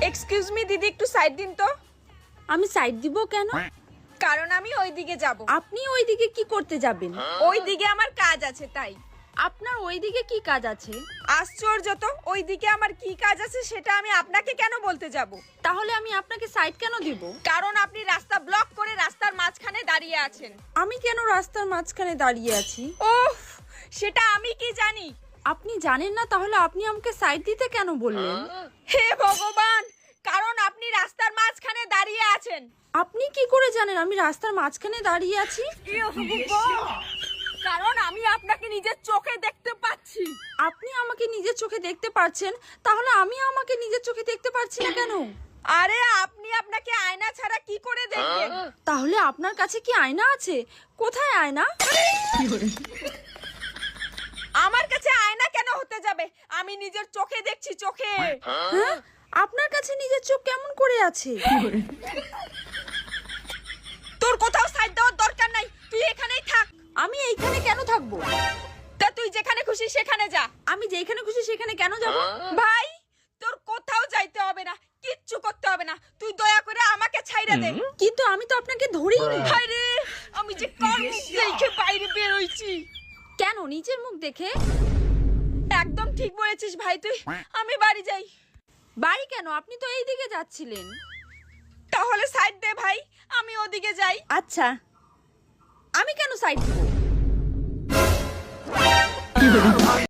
Excuse me দিদি, একটু side দিন তো। আমি সাইড দিব কেন? কারণ আমি ওইদিকে যাব। আপনি ওইদিকে কি করতে যাবেন? ওইদিকে আমার কাজ আছে তাই। আপনার ওইদিকে কি কাজ আছে? আশ্চর্য তো, ওইদিকে আমার কি কাজ আছে সেটা আমি আপনাকে কেন বলতে যাব? তাহলে আমি আপনাকে সাইড কেন দিব? কারণ আপনি রাস্তা ব্লক করে রাস্তার মাঝখানে দাঁড়িয়ে আছেন। আমি কেন রাস্তার মাঝখানে দাঁড়িয়ে আছি? ওহ, সেটা আমি কি জানি? আপনি জানেন না, তাহলে আপনি আমাকে সাইড দিতে কেন বললেন? হে ভগবান, কারণ আপনি রাস্তার মাঝখানে দাঁড়িয়ে আছেন। আপনি কি করে জানেন আমি রাস্তার মাঝখানে দাঁড়িয়ে আছি? কারণ আমি আপনাকে নিজের চোখে দেখতে পাচ্ছি। আপনি আমাকে নিজের চোখে দেখতে পাচ্ছেন, তাহলে আমি আমাকে নিজের চোখে দেখতে পাচ্ছি না কেন? আরে আপনি আপনাকে আয়না ছাড়া কি করে দেখবেন? তাহলে আপনার কাছে কি আয়না আছে? কোথায় আয়না? আমার কাছে আয়না কেন হতে যাবে? আমি নিজের চোখে দেখছি, চোখে। হ্যাঁ? আপনার কাছে নিজের চোখ কেমন করে আছে? তোর কোথাও সাইড দেওয়ার দরকার নাই, তুই এখানেই থাক। আমি এইখানে কেন থাকবো? তা তুই যেখানে খুশি সেখানে যা। আমি যেখানে খুশি সেখানে কেন যাব? ভাই, তোর কোথাও যাইতে হবে না, কিচ্ছু করতে হবে না, তুই দয়া করে আমাকে ছাইড়া দে। কিন্তু আমি তো আপনাকে ধরিনি। হায় রে, আমি যে কার মুখ দেখে বাইরে বের হইছি। কেন নিজের মুখ দেখে? একদম ঠিক বলেছিস ভাই তুই। আমি বাড়ি যাই। বাড়ি কেন? আপনি তো এই দিকে যাচ্ছিলেন। তাহলে সাইড দে ভাই, আমি ওদিকে যাই। আচ্ছা, আমি কেন সাইড দিব?